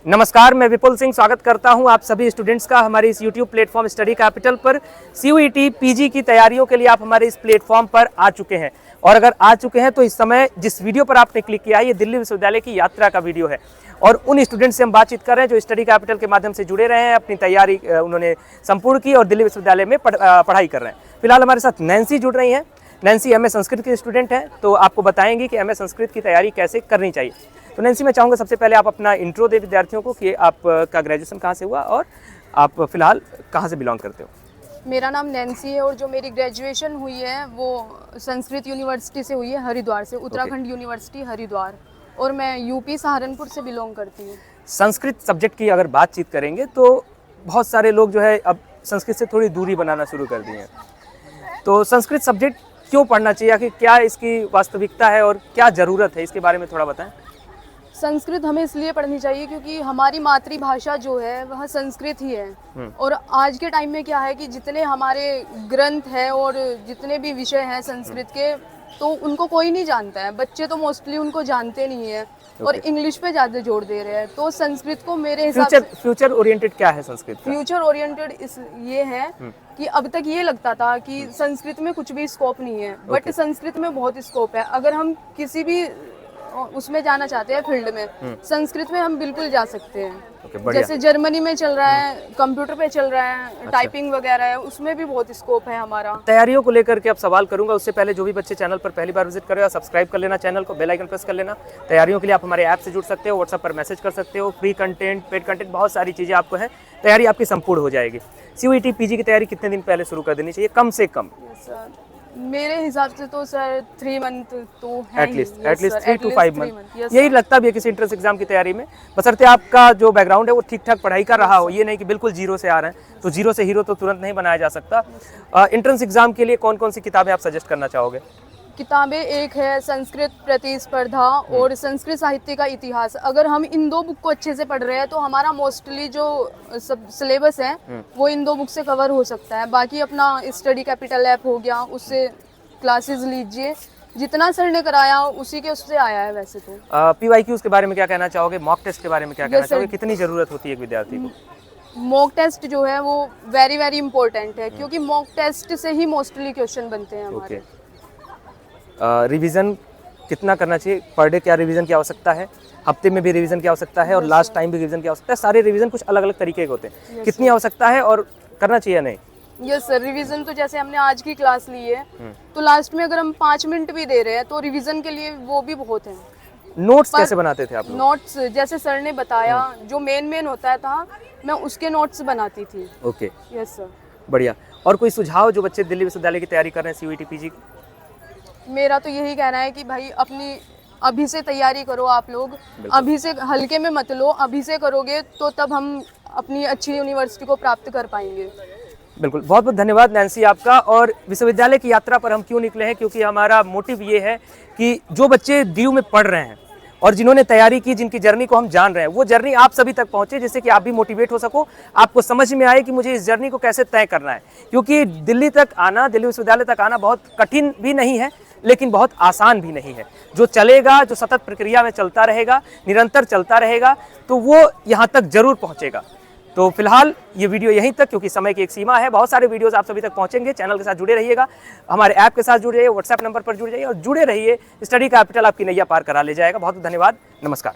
नमस्कार, मैं विपुल सिंह स्वागत करता हूं आप सभी स्टूडेंट्स का हमारे इस YouTube प्लेटफॉर्म स्टडी कैपिटल पर। CUET पीजी की तैयारियों के लिए आप हमारे इस प्लेटफॉर्म पर आ चुके हैं और अगर आ चुके हैं तो इस समय जिस वीडियो पर आपने क्लिक किया है ये दिल्ली विश्वविद्यालय की यात्रा का वीडियो है और उन स्टूडेंट्स से हम बातचीत कर रहे हैं जो स्टडी कैपिटल के माध्यम से जुड़े रहे हैं, अपनी तैयारी उन्होंने संपूर्ण की और दिल्ली विश्वविद्यालय में पढ़ाई कर रहे हैं। फिलहाल हमारे साथ नैन्सी जुड़ रही हैं। नैन्सी MS संस्कृत की स्टूडेंट हैं, तो आपको बताएंगी कि MS संस्कृत की तैयारी कैसे करनी चाहिए। तो नैन्सी, मैं चाहूँगा सबसे पहले आप अपना इंट्रो दे विद्यार्थियों को कि आपका ग्रेजुएशन कहाँ से हुआ और आप फिलहाल कहाँ से बिलोंग करते हो। मेरा नाम नैन्सी है और जो मेरी ग्रेजुएशन हुई है वो संस्कृत यूनिवर्सिटी से हुई है, हरिद्वार से, उत्तराखंड यूनिवर्सिटी हरिद्वार, और मैं यूपी सहारनपुर से बिलोंग करती हूँ। संस्कृत सब्जेक्ट की अगर बातचीत करेंगे तो बहुत सारे लोग जो है अब संस्कृत से थोड़ी दूरी बनाना शुरू कर दिए हैं, तो संस्कृत सब्जेक्ट क्यों पढ़ना चाहिए, आखिर क्या इसकी वास्तविकता है और क्या ज़रूरत है, इसके बारे में थोड़ा बताएं। संस्कृत हमें इसलिए पढ़नी चाहिए क्योंकि हमारी मातृभाषा जो है वह संस्कृत ही है। और आज के टाइम में क्या है कि जितने हमारे ग्रंथ हैं और जितने भी विषय हैं संस्कृत के, तो उनको कोई नहीं जानता है। बच्चे तो मोस्टली उनको जानते नहीं है और इंग्लिश पे ज़्यादा जोर दे रहे हैं। तो संस्कृत को मेरे हिसाब से फ्यूचर ओरिएंटेड क्या है संस्कृत? फ्यूचर ओरिएंटेड ये है कि अब तक ये लगता था कि संस्कृत में कुछ भी स्कोप नहीं है, बट संस्कृत में बहुत स्कोप है। अगर हम किसी भी उसमें जाना चाहते हैं फील्ड में, संस्कृत में हम बिल्कुल जा सकते हैं। जैसे जर्मनी में चल रहा है, कंप्यूटर पे चल रहा है, टाइपिंग वगैरह है, उसमें भी बहुत स्कोप है हमारा। तैयारियों को लेकर के अब सवाल करूंगा, उससे पहले जो भी बच्चे चैनल पर पहली बार विजिट कर रहे हो सब्सक्राइब कर लेना चैनल को, बेल आइकन प्रेस कर लेना। तैयारियों के लिए आप हमारे ऐप से जुड़ सकते हो, व्हाट्सएप पर मैसेज कर सकते हो, फ्री कंटेंट, पेड कंटेंट, बहुत सारी चीज़ें आपको है। तैयारी आपकी संपूर्ण हो जाएगी। CUET PG की तैयारी कितने दिन पहले शुरू कर देनी चाहिए कम से कम? मेरे हिसाब से तो सर 3 मंथ तो है, एटलीस्ट 3 to 5 मंथ। यही लगता भी है किसी एंट्रेंस एग्जाम की तैयारी में, बशर्ते आपका जो बैकग्राउंड है वो ठीक ठाक पढ़ाई कर रहा हो। ये नहीं कि बिल्कुल जीरो से आ रहे हैं, तो जीरो से हीरो तो तुरंत नहीं बनाया जा सकता। एंट्रेंस एग्जाम के लिए कौन कौन सी किताबें आप सजेस्ट करना चाहोगे? किताबें एक है संस्कृत प्रतिस्पर्धा और संस्कृत साहित्य का इतिहास। अगर हम इन 2 बुक को अच्छे से पढ़ रहे हैं तो हमारा मोस्टली जो सब सिलेबस है वो इन 2 बुक से कवर हो सकता है। बाकी अपना स्टडी कैपिटल ऐप हो गया, उससे क्लासेस लीजिए, जितना सर ने कराया उसी के उससे आया है। वैसे तो PYQs के बारे में क्या कहना चाहोगे, मॉक टेस्ट के बारे में क्या कहना चाहोगे, कितनी जरूरत होती है एक विद्यार्थी को? मॉक टेस्ट जो है वो वेरी वेरी इंपॉर्टेंट है, क्योंकि मॉक टेस्ट से ही मोस्टली क्वेश्चन बनते हैं हमारे। रिवीजन कितना करना चाहिए पर डे, क्या रिवीजन की आवश्यकता है, हफ्ते में भी रिवीजन की आवश्यकता है और लास्ट टाइम भी रिवीजन की आवश्यकता है? सारे रिवीजन कुछ अलग अलग तरीके के होते हैं, कितनी आवश्यकता है और करना चाहिए नहीं? यस सर, रिवीजन तो जैसे हमने आज की क्लास ली है तो लास्ट में अगर हम 5 मिनट भी दे रहे हैं तो रिवीजन के लिए वो भी बहुत है। नोट्स कैसे बनाते थे आप लोग? नोट्स जैसे सर ने बताया जो मेन होता था मैं उसके नोट्स बनाती थी। ओके, यस सर, बढ़िया। और कोई सुझाव जो बच्चे दिल्ली विश्वविद्यालय की तैयारी कर रहे हैं CUET PG? मेरा तो यही कहना है कि भाई अपनी अभी से तैयारी करो आप लोग, अभी से हल्के में मत लो, अभी से करोगे तो तब हम अपनी अच्छी यूनिवर्सिटी को प्राप्त कर पाएंगे। बिल्कुल, बहुत बहुत धन्यवाद नैन्सी आपका। और विश्वविद्यालय की यात्रा पर हम क्यों निकले हैं, क्योंकि हमारा मोटिव ये है कि जो बच्चे DU में पढ़ रहे हैं और जिन्होंने तैयारी की, जिनकी जर्नी को हम जान रहे हैं, वो जर्नी आप सभी तक पहुंचे, जिससे कि आप भी मोटिवेट हो सको, आपको समझ में आए कि मुझे इस जर्नी को कैसे तय करना है। क्योंकि दिल्ली तक आना, दिल्ली विश्वविद्यालय तक आना बहुत कठिन भी नहीं है लेकिन बहुत आसान भी नहीं है। जो चलेगा, जो सतत प्रक्रिया में चलता रहेगा, निरंतर चलता रहेगा, तो वो यहाँ तक जरूर पहुँचेगा। तो फिलहाल ये वीडियो यहीं तक, क्योंकि समय की एक सीमा है। बहुत सारे वीडियोस आप सभी तक पहुंचेंगे। चैनल के साथ जुड़े रहिएगा, हमारे ऐप के साथ जुड़े रहिए, व्हाट्सएप नंबर पर जुड़ जाइए और जुड़े रहिए। स्टडी कैपिटल आपकी नैया पार करा ले जाएगा। बहुत धन्यवाद, नमस्कार।